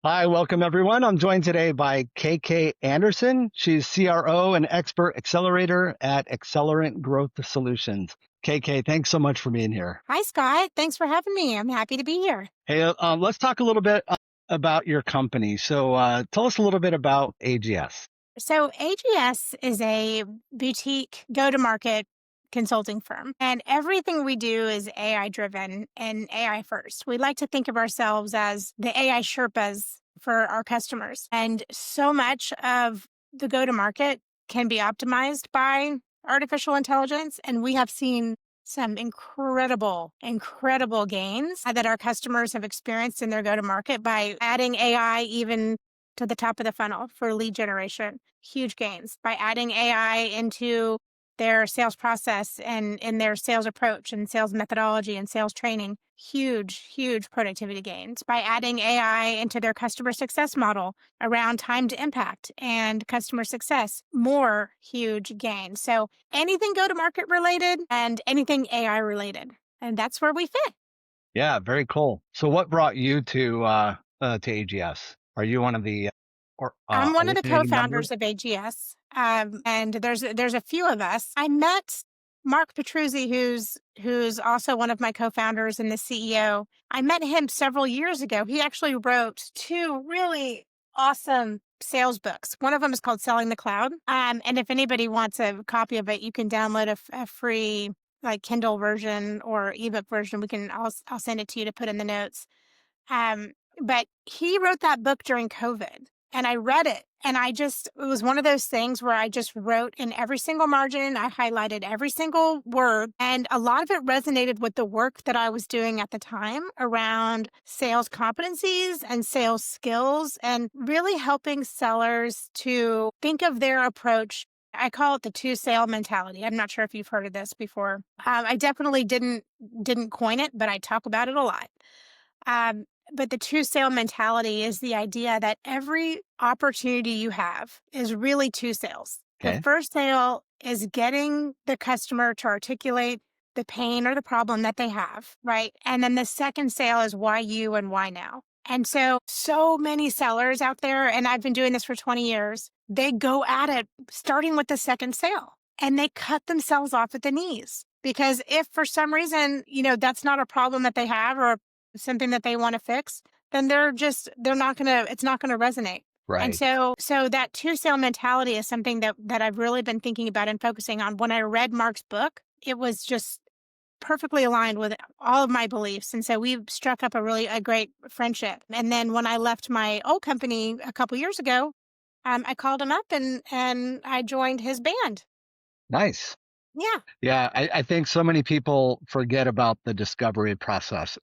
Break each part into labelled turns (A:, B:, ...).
A: Hi, welcome everyone. I'm joined today by KK Anderson. She's CRO and expert accelerator at Accelerant Growth Solutions. KK, thanks so much for being here.
B: Hi, Scott. Thanks for having me. I'm happy to be here.
A: Hey, let's talk a little bit about your company. So tell us a little bit about AGS.
B: So, AGS is a boutique go to market consulting firm, and everything we do is AI driven and AI first. We like to think of ourselves as the AI Sherpas for our customers. And so much of the go to market can be optimized by artificial intelligence. And we have seen some incredible gains that our customers have experienced in their go to market by adding AI even to the top of the funnel for lead generation. Huge gains by adding AI into their sales process and in their sales approach and sales methodology and sales training. Huge productivity gains by adding AI into their customer success model around time to impact and customer success. More huge gains. So anything go to market related and anything AI related. And that's where we fit.
A: Yeah, very cool. So what brought you to AGS? Are you one of the
B: I'm one of the
A: originating members?
B: co-founders of AGS, and there's a few of us. I met Mark Petruzzi, who's also one of my co-founders and the CEO. I met him several years ago. He actually wrote two really awesome sales books. One of them is called Selling the Cloud, and if anybody wants a copy of it, you can download a free like Kindle version or ebook version. I'll send it to you to put in the notes. Um, but he wrote that book during COVID and I read it and it was one of those things where I just wrote in every single margin. I highlighted every single word and a lot of it resonated with the work that I was doing at the time around sales competencies and sales skills and really helping sellers to think of their approach. I call it the two sale mentality. I'm not sure if you've heard of this before. I definitely didn't coin it, but I talk about it a lot. But the two sale mentality is the idea that every opportunity you have is really two sales. The
A: Okay.
B: first sale is getting the customer to articulate the pain or the problem that they have, right? And then the second sale is why you and why now. And so many sellers out there, and I've been doing this for 20 years, they go at it starting with the second sale and they cut themselves off at the knees. Because if for some reason, that's not a problem that they have or something that they want to fix, then it's not going to resonate. And
A: Right.
B: so that two sale mentality is something that I've really been thinking about and focusing on. When I read Mark's book, it was just perfectly aligned with all of my beliefs. And so we struck up a great friendship. And then when I left my old company a couple years ago, I called him up and I joined his band.
A: Nice.
B: Yeah.
A: Yeah, I think so many people forget about the discovery process.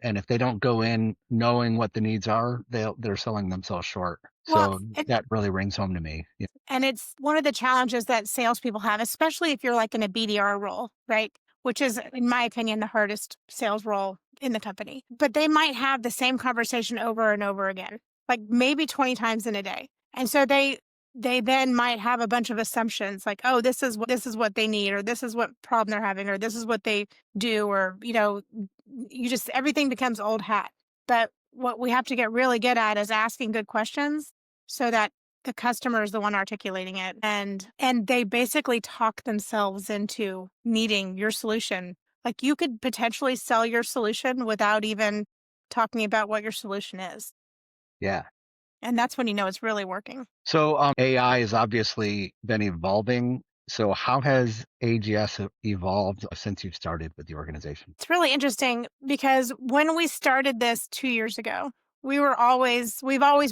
A: And if they don't go in knowing what the needs are, they're selling themselves short.
B: Well,
A: So that really rings home to me. Yeah.
B: and it's one of the challenges that salespeople have, especially if you're like in a BDR role, right? Which is, in my opinion, the hardest sales role in the company. But they might have the same conversation over and over again, like maybe 20 times in a day. And so they then might have a bunch of assumptions like, oh, this is what they need, or this is what problem they're having, or this is what they do, or everything becomes old hat. But what we have to get really good at is asking good questions so that the customer is the one articulating it and they basically talk themselves into needing your solution. Like you could potentially sell your solution without even talking about what your solution is.
A: Yeah.
B: And that's when you know it's really working.
A: So AI has obviously been evolving. So how has AGS evolved since you've started with the organization?
B: It's really interesting because when we started this 2 years ago, we've always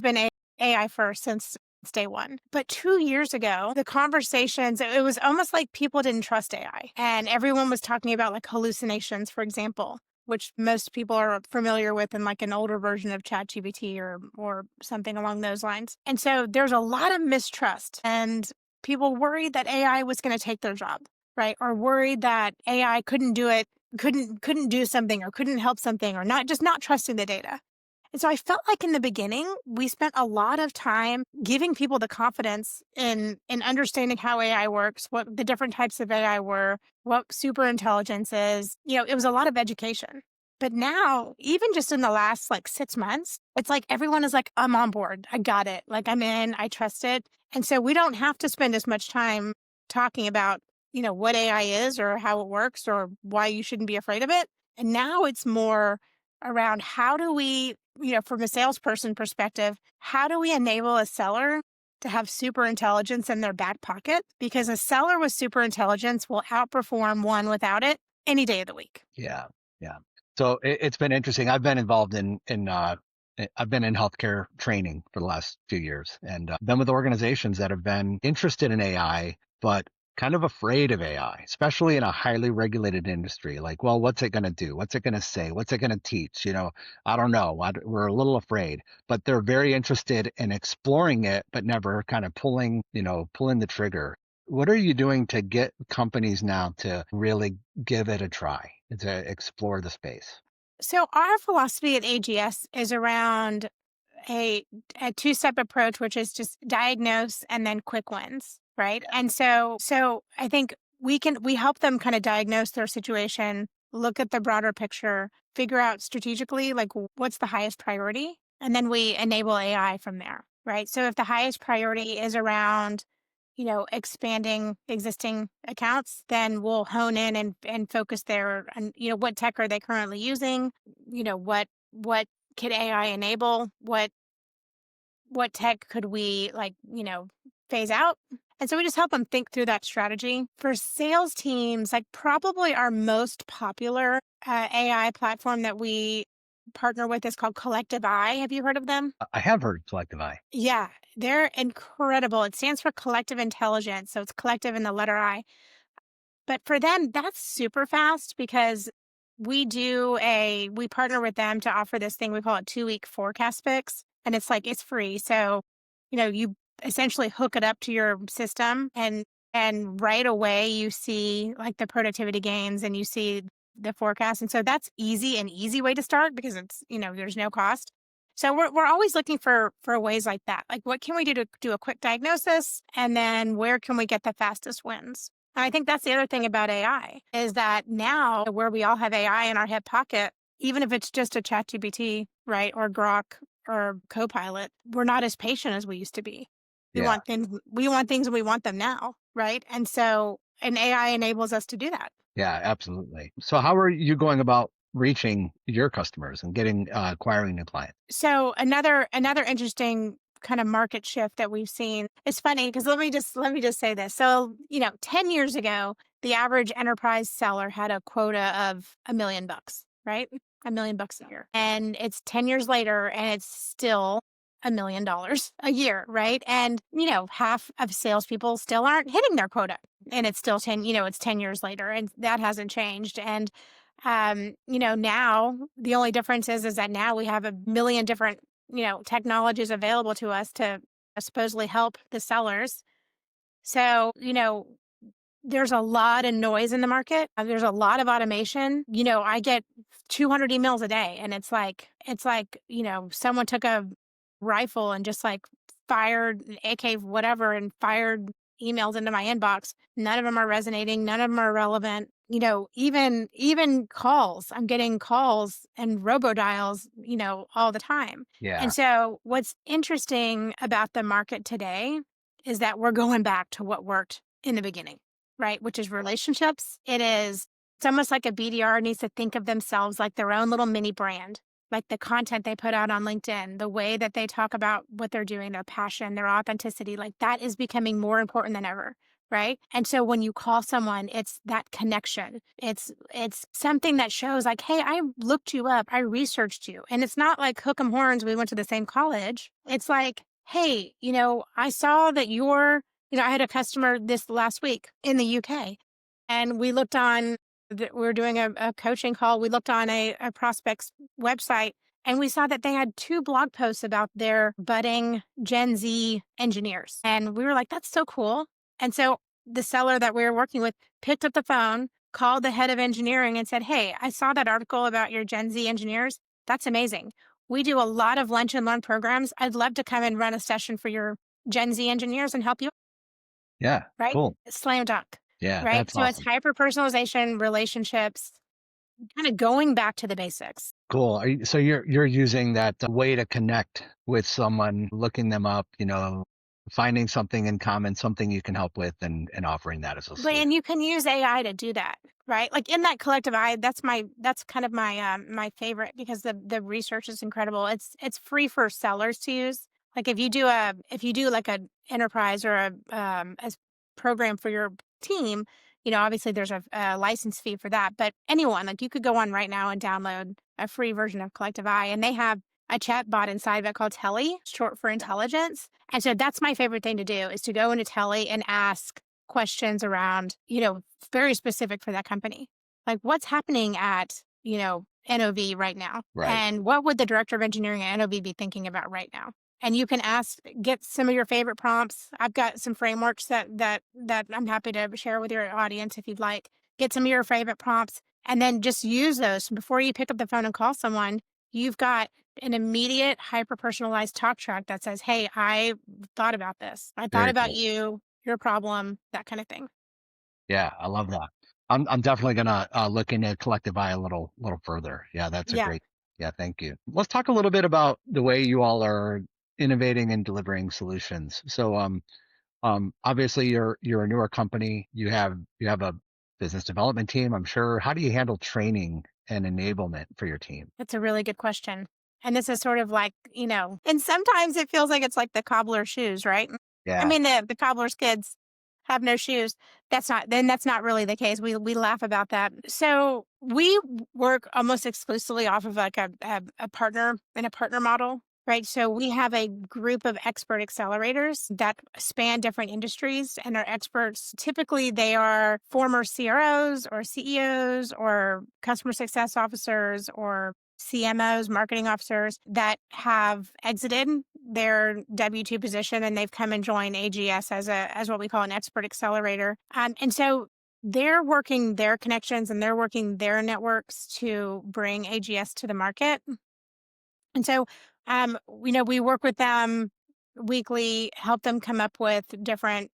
B: been AI first since day one. But 2 years ago, the conversations, it was almost like people didn't trust AI. And everyone was talking about like hallucinations, for example, which most people are familiar with in like an older version of ChatGPT or something along those lines. And so there's a lot of mistrust and people worried that AI was going to take their job, right? Or worried that AI couldn't do it, couldn't do something or couldn't help something or not trusting the data. And so I felt like in the beginning, we spent a lot of time giving people the confidence in understanding how AI works, what the different types of AI were, what super intelligence is. It was a lot of education. But now, even just in the last like 6 months, it's like everyone is like, I'm on board. I got it. Like I'm in, I trust it. And so we don't have to spend as much time talking about, what AI is or how it works or why you shouldn't be afraid of it. And now it's more around how do we, from a salesperson perspective, how do we enable a seller to have super intelligence in their back pocket? Because a seller with super intelligence will outperform one without it any day of the week.
A: Yeah, yeah. So it's been interesting. I've been involved I've been in healthcare training for the last few years, and been with organizations that have been interested in AI, but kind of afraid of AI, especially in a highly regulated industry. Like, well, what's it going to do? What's it going to say? What's it going to teach? I don't know. We're a little afraid, but they're very interested in exploring it, but never kind of pulling the trigger. What are you doing to get companies now to really give it a try, to explore the space?
B: So our philosophy at AGS is around a a two-step approach, which is just diagnose and then quick wins, right? And so I think we help them kind of diagnose their situation, look at the broader picture, figure out strategically like what's the highest priority, and then we enable AI from there, right? So if the highest priority is around expanding existing accounts, then we'll hone in and focus there on, what tech are they currently using? What could AI enable? What tech could we phase out? And so we just help them think through that strategy. For sales teams, like probably our most popular AI platform that we partner with is called Collective Eye. Have you heard of them?
A: I have heard Collective Eye.
B: Yeah, they're incredible. It stands for collective intelligence. So it's collective in the letter I. But for them, that's super fast because we partner with them to offer this thing we call it 2-week forecast fix. And it's free. So, you essentially hook it up to your system and right away you see like the productivity gains and you see the forecast. And so that's an easy way to start because it's, there's no cost. So we're always looking for ways like that. Like what can we do to do a quick diagnosis and then where can we get the fastest wins? And I think that's the other thing about AI is that now where we all have AI in our hip pocket, even if it's just a chat GPT, right? Or Grok or Copilot, we're not as patient as we used to be.
A: Yeah,
B: We want things and we want them now, right? And so an AI enables us to do that.
A: yeah, absolutely. So how are you going about reaching your customers and acquiring new clients?
B: So another interesting kind of market shift that we've seen. It's funny because let me just say this. So, 10 years ago, the average enterprise seller had a quota of $1 million, right? $1 million a year. And it's 10 years later and it's still $1 million a year, right? And, half of salespeople still aren't hitting their quota. And it's still it's 10 years later and that hasn't changed. And now the only difference is that now we have a million different, technologies available to us to supposedly help the sellers. So, there's a lot of noise in the market. There's a lot of automation. I get 200 emails a day and it's like, someone took a rifle and just like fired an AK whatever and fired emails into my inbox. None of them are resonating. None of them are relevant. Even calls. I'm getting calls and robodials, all the time.
A: Yeah,
B: And so what's interesting about the market today is that we're going back to what worked in the beginning, right? Which is relationships. It's almost like a BDR needs to think of themselves like their own little mini brand, like the content they put out on LinkedIn, the way that they talk about what they're doing, their passion, their authenticity, like that is becoming more important than ever. Right. And so when you call someone, it's that connection. It's something that shows like, hey, I looked you up, I researched you. And it's not like hook 'em horns, we went to the same college. It's like, hey, I saw that I had a customer this last week in the UK and we looked on we were doing a coaching call. We looked on a prospect's website and we saw that they had 2 blog posts about their budding Gen Z engineers. And we were like, that's so cool. And so the seller that we were working with picked up the phone, called the head of engineering and said, hey, I saw that article about your Gen Z engineers. That's amazing. We do a lot of lunch and learn programs. I'd love to come and run a session for your Gen Z engineers and help you,
A: yeah,
B: right?
A: cool.
B: Slam dunk,
A: Yeah,
B: right?
A: that's
B: So it's
A: awesome.
B: hyper personalization, relationships. kind of going back to the basics.
A: Cool. So you're using that way to connect with someone, looking them up, finding something in common, something you can help with, and offering that as a
B: But and
A: solution.
B: you can use AI to do that, right? Like in that collective eye, that's kind of my favorite because the research is incredible. It's free for sellers to use. Like if you do like an enterprise or a program for your team, obviously there's a license fee for that. But anyone, like you could go on right now and download a free version of Collective Eye, and they have a chat bot inside of it called Telly, short for intelligence. And so that's my favorite thing to do is to go into Telly and ask questions around, very specific for that company. Like what's happening at, NOV right now?
A: Right.
B: And what would the director of engineering at NOV be thinking about right now? And you can get some of your favorite prompts. I've got some frameworks that I'm happy to share with your audience if you'd like. Get some of your favorite prompts and then just use those before you pick up the phone and call someone. You've got an immediate hyper personalized talk track that says, "Hey, I thought about this. I thought
A: Very
B: about
A: cool.
B: you, your problem," that kind of thing.
A: Yeah, I love that. I'm definitely gonna look into Collective Eye a little further. Yeah, that's a
B: Yeah,
A: great. Yeah, thank you. Let's talk a little bit about the way you all are innovating and delivering solutions. So, obviously you're a newer company. You have a business development team, I'm sure. How do you handle training and enablement for your team?
B: that's a really good question. And this is sort of like, and sometimes it feels like it's like the cobbler's shoes, right? I
A: Yeah.
B: mean, the cobbler's kids have no shoes. That's not really the case. We laugh about that. So we work almost exclusively off of like a partner and a partner model. Right. So we have a group of expert accelerators that span different industries and are experts. Typically, they are former CROs or CEOs or customer success officers or CMOs, marketing officers that have exited their W-2 position and they've come and joined AGS as what we call an expert accelerator. And so they're working their connections and they're working their networks to bring AGS to the market. And so, we work with them weekly, help them come up with different,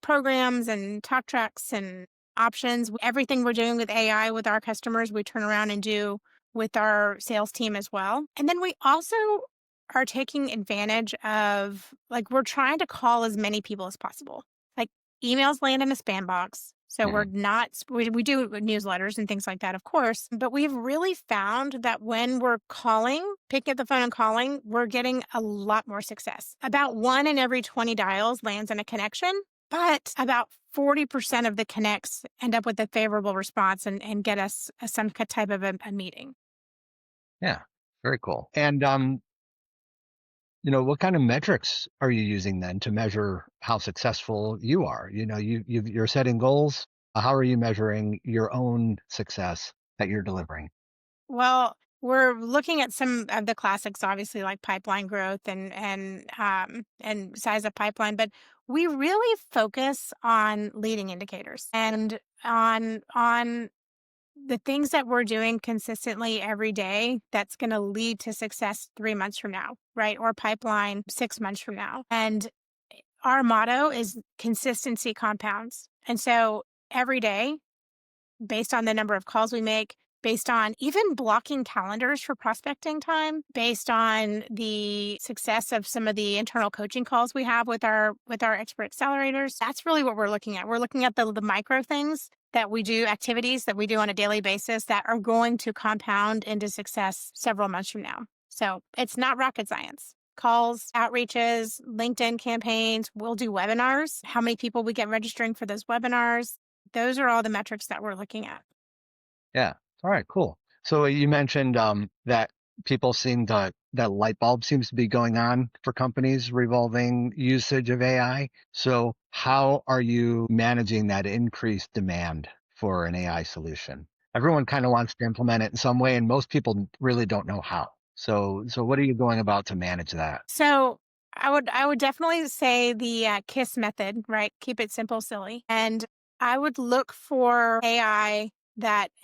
B: programs and talk tracks and options. Everything we're doing with AI with our customers, we turn around and do with our sales team as well. And then we also are taking advantage of, like, we're trying to call as many people as possible. Like, emails land in a spam box. So we're
A: Mhm.
B: not, we do newsletters and things like that, of course. But we've really found that when we're calling, picking up the phone and calling, we're getting a lot more success. About 1 in every 20 dials lands in a connection, but about 40% of the connects end up with a favorable response and get us some type of a meeting.
A: Yeah. Very cool. And what kind of metrics are you using then to measure how successful you are? You're setting goals. How are you measuring your own success that you're delivering?
B: Well, we're looking at some of the classics, obviously, like pipeline growth and size of pipeline, but we really focus on leading indicators and on the things that we're doing consistently every day that's going to lead to success 3 months from now, right? Or pipeline 6 months from now. And our motto is consistency compounds. And so every day based on the number of calls we make, based on even blocking calendars for prospecting time, based on the success of some of the internal coaching calls we have with our expert accelerators. That's really what we're looking at. We're looking at the micro things that we do, activities that we do on a daily basis that are going to compound into success several months from now. So it's not rocket science. Calls, outreaches, LinkedIn campaigns, we'll do webinars, how many people we get registering for those webinars, those are all the metrics that we're looking at.
A: Yeah. All right, cool. So you mentioned that people seem to that light bulb seems to be going on for companies revolving usage of AI. So how are you managing that increased demand for an AI solution? Everyone kind of wants to implement it in some way, and most people really don't know how. So what are you going about to manage that?
B: So I would definitely say the KISS method, right? Keep it simple, silly. And I would look for AI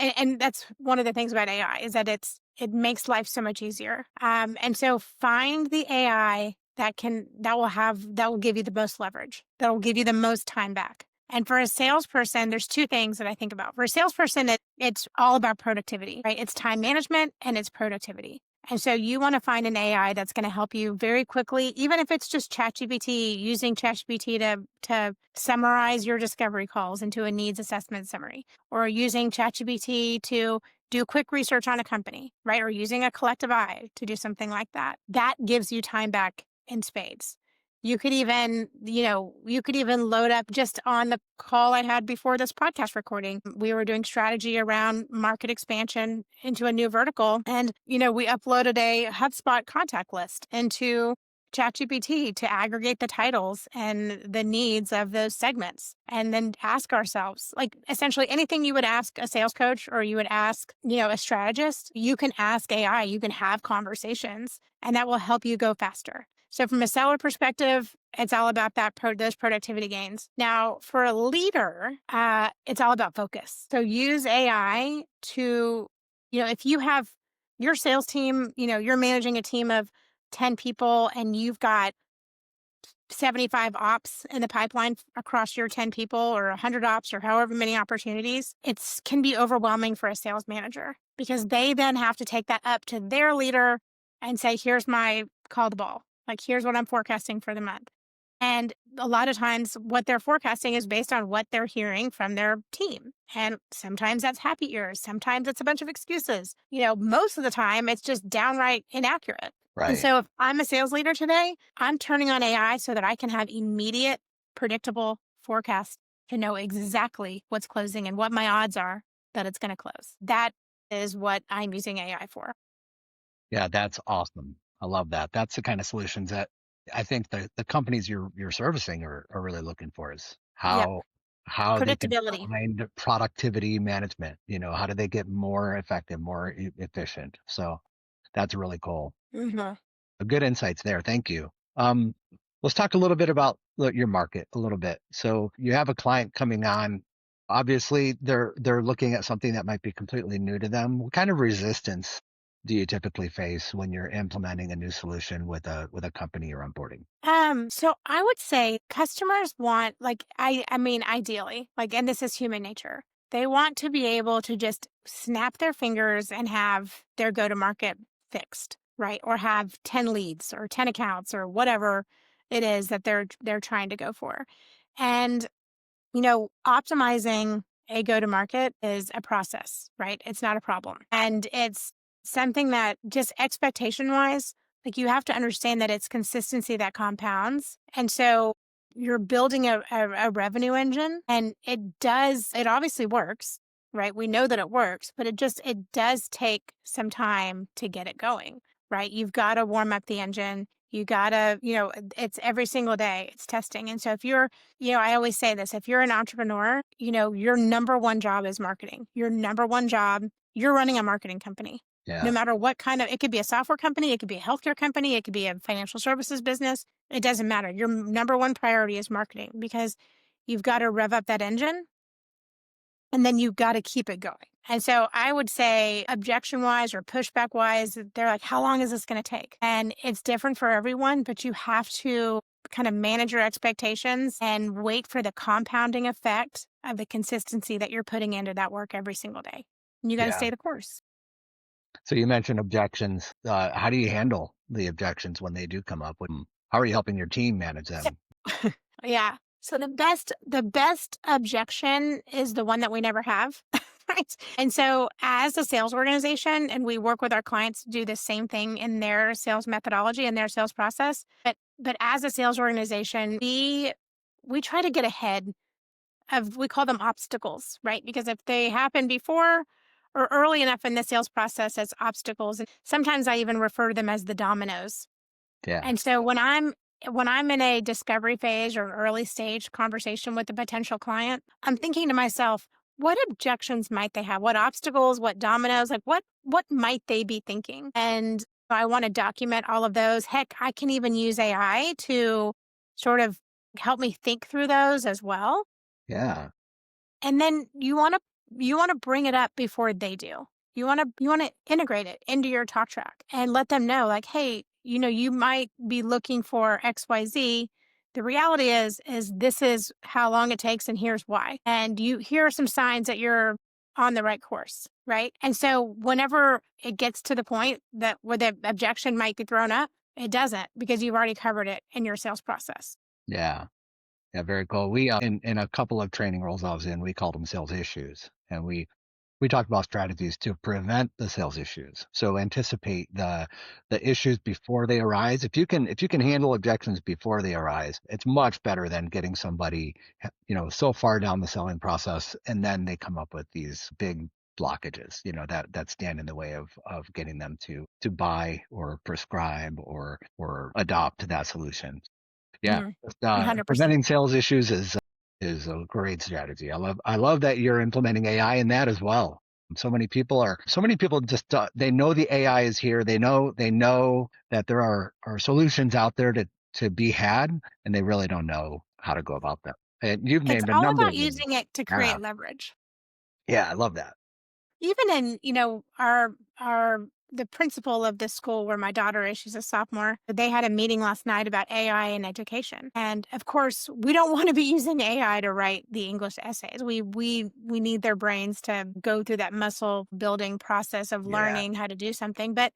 B: and that's one of the things about AI is that it makes life so much easier. And so find the AI that will give you the most leverage, that will give you the most time back. And for a salesperson, there's two things that I think about. For a salesperson, it's all about productivity, right? It's time management and it's productivity. And so you want to find an AI that's going to help you very quickly, even if it's just ChatGPT, using ChatGPT to summarize your discovery calls into a needs assessment summary, or using ChatGPT to do quick research on a company, right? Or using a collective eye to do something like that. That gives you time back in spades. You could even, you could even load up just on the call I had before this podcast recording. We were doing strategy around market expansion into a new vertical. And, we uploaded a HubSpot contact list into ChatGPT to aggregate the titles and the needs of those segments. And then ask ourselves, like essentially anything you would ask a sales coach or you would ask, a strategist, you can ask AI, you can have conversations, and that will help you go faster. So from a seller perspective, it's all about those productivity gains. Now, for a leader, it's all about focus. So use AI to, if you have your sales team, you're managing a team of 10 people and you've got 75 ops in the pipeline across your 10 people or 100 ops or however many opportunities, it can be overwhelming for a sales manager because they then have to take that up to their leader and say, here's my call the ball. Like, here's what I'm forecasting for the month. And a lot of times what they're forecasting is based on what they're hearing from their team. And sometimes that's happy ears. Sometimes it's a bunch of excuses. Most of the time it's just downright inaccurate. And
A: Right.
B: so if I'm a sales leader today, I'm turning on AI so that I can have immediate, predictable forecast to know exactly what's closing and what my odds are that it's going to close. That is what I'm using AI for.
A: Yeah, that's awesome. I love that. That's the kind of solutions that I think the companies you're servicing are really looking for is
B: Yep.
A: how they can
B: Predictability.
A: find productivity management. How do they get more effective, more efficient? So that's really cool.
B: Hmm.
A: Good insights there. Thank you. Let's talk a little bit about your market a little bit. So you have a client coming on. Obviously, they're looking at something that might be completely new to them. What kind of resistance do you typically face when you're implementing a new solution with a company you're onboarding?
B: So I would say customers want like I mean ideally, like and this is human nature. They want to be able to just snap their fingers and have their go to market fixed, right? Or have 10 leads or 10 accounts or whatever it is that they're trying to go for. And optimizing a go to market is a process, right? It's not a problem. And it's something that just expectation wise, like you have to understand that it's consistency that compounds. And so you're building a revenue engine and it obviously works, right? We know that it works, but it does take some time to get it going, right? You've got to warm up the engine. You gotta, it's every single day, it's testing. And so if you're I always say this, if you're an entrepreneur, your number one job is marketing. Your number one job, you're running a marketing company. No
A: Yeah,
B: matter what it could be a software company, it could be a healthcare company, it could be a financial services business. It doesn't matter. Your number one priority is marketing because you've got to rev up that engine and then you've got to keep it going. And so I would say objection wise or pushback wise, they're like, how long is this going to take? And it's different for everyone, but you have to kind of manage your expectations and wait for the compounding effect of the consistency that you're putting into that work every single day. And you got to
A: yeah.
B: stay the course.
A: So you mentioned objections. How do you handle the objections when they do come up? How are you helping your team manage
B: So,
A: them?
B: yeah. So the best objection is the one that we never have. Right. And so as a sales organization, and we work with our clients to do the same thing in their sales methodology and their sales process. But as a sales organization, we try to get ahead of we call them obstacles, right? Because if they happen before or early enough in the sales process as obstacles, and sometimes I even refer to them as the dominoes.
A: Yeah,
B: And so when I'm in a discovery phase or an early stage conversation with a potential client, I'm thinking to myself, what objections might they have? What obstacles, what dominoes, like what might they be thinking? And I want to document all of those. Heck, I can even use AI to sort of help me think through those as well.
A: yeah,
B: And then you want to bring it up before they do. You want to integrate it into your talk track and let them know like, hey, you might be looking for XYZ. The reality is this is how long it takes and here's why. And here are some signs that you're on the right course, right? And so whenever it gets to the point that where the objection might get thrown up, it doesn't because you've already covered it in your sales process.
A: Yeah. Yeah, very cool. We in a couple of training roles I was in, we called them sales issues, and we talked about strategies to prevent the sales issues. So anticipate the issues before they arise. If you can handle objections before they arise, it's much better than getting somebody so far down the selling process and then they come up with these big blockages, that stand in the way of getting them to buy or prescribe or adopt that solution. Yeah,
B: Mm, 100%.
A: preventing sales issues is a great strategy. I love that you're implementing AI in that as well. So many people just they know the AI is here. They know that there are solutions out there to be had, and they really don't know how to go about that. And you've
B: It's
A: named a
B: all
A: number
B: about
A: of them.
B: using it to
A: Yeah,
B: create leverage.
A: yeah, I love that.
B: Even in, our the principal of this school where my daughter is, she's a sophomore. They had a meeting last night about AI in education. And of course, we don't want to be using AI to write the English essays. We need their brains to go through that muscle building process of
A: Yeah,
B: learning how to do something. But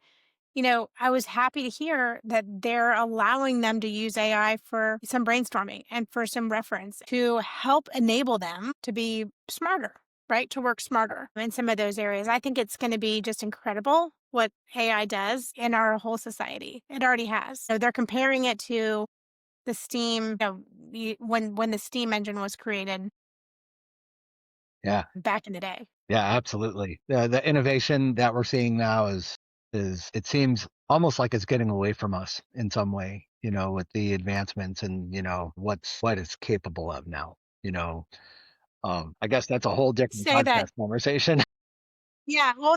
B: I was happy to hear that they're allowing them to use AI for some brainstorming and for some reference to help enable them to be smarter, right? To work smarter in some of those areas. I think it's going to be just incredible what AI does in our whole society. It already has. So they're comparing it to the steam, when the steam engine was created
A: yeah.
B: back in the day.
A: Yeah, absolutely. The innovation that we're seeing now is it seems almost like it's getting away from us in some way, with the advancements and what it's capable of now. You know, I guess that's a whole different
B: Say that.
A: podcast conversation.
B: Yeah, well,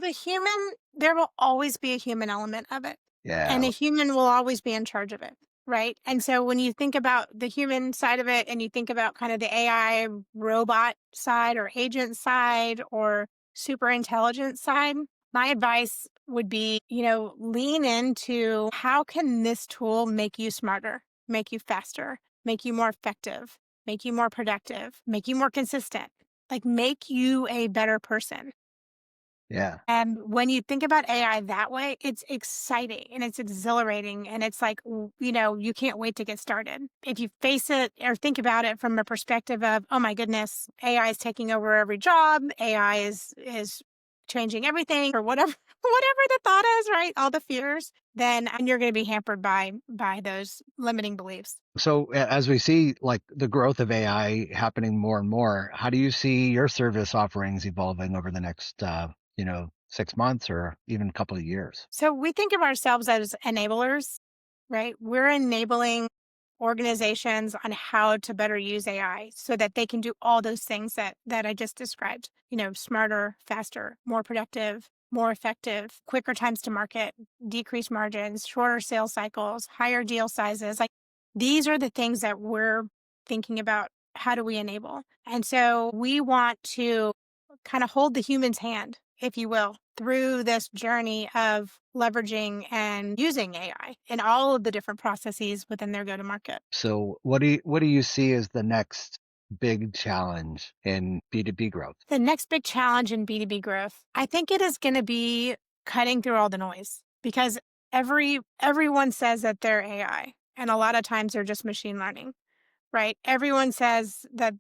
B: there will always be a human element of it.
A: Yeah,
B: And a human will always be in charge of it. Right. And so when you think about the human side of it and you think about kind of the AI robot side or agent side or super intelligent side, my advice would be, lean into how can this tool make you smarter, make you faster, make you more effective, make you more productive, make you more consistent, like make you a better person.
A: yeah,
B: And when you think about AI that way, it's exciting and it's exhilarating. And it's like, you can't wait to get started. If you face it or think about it from a perspective of, oh my goodness, AI is taking over every job, AI is changing everything or whatever, whatever the thought is, right? All the fears, then and you're going to be hampered by those limiting beliefs.
A: So as we see like the growth of AI happening more and more, how do you see your service offerings evolving over the next 6 months or even a couple of years?
B: So we think of ourselves as enablers, right? We're enabling organizations on how to better use AI so that they can do all those things that I just described, smarter, faster, more productive, more effective, quicker times to market, decreased margins, shorter sales cycles, higher deal sizes. Like these are the things that we're thinking about. How do we enable? And so we want to kind of hold the human's hand, if you will, through this journey of leveraging and using AI in all of the different processes within their go to market.
A: So what do you see as the next big challenge in B2B growth?
B: The next big challenge in B2B growth, I think it is going to be cutting through all the noise because everyone says that they're AI and a lot of times they're just machine learning. Right? Everyone says that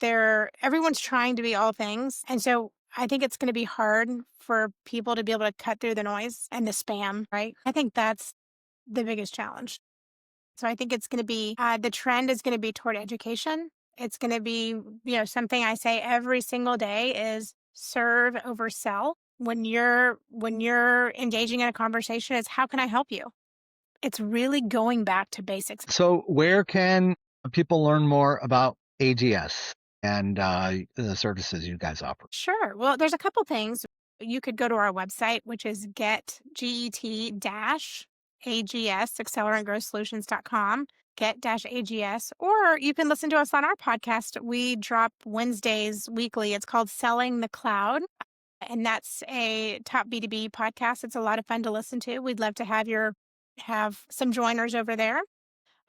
B: everyone's trying to be all things. And so I think it's going to be hard for people to be able to cut through the noise and the spam, right? I think that's the biggest challenge. So I think it's going to be the trend is going to be toward education. It's going to be, something I say every single day is serve over sell. When you're engaging in a conversation, is how can I help you? It's really going back to basics.
A: So where can people learn more about AGS and the services you guys offer?
B: Sure. Well, there's a couple things. You could go to our website, which is get-ags, accelerantgrowthsolutions.com, get-ags, or you can listen to us on our podcast. We drop Wednesdays weekly. It's called Selling the Cloud, and that's a top B2B podcast. It's a lot of fun to listen to. We'd love to have some joiners over there.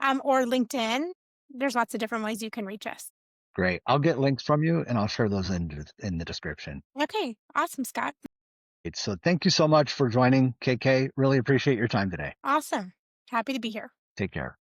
B: Or LinkedIn. there's lots of different ways you can reach us.
A: Great. I'll get links from you and I'll share those in the description.
B: Okay, awesome, Scott.
A: So thank you so much for joining, KK. Really appreciate your time today.
B: Awesome. Happy to be here.
A: Take care.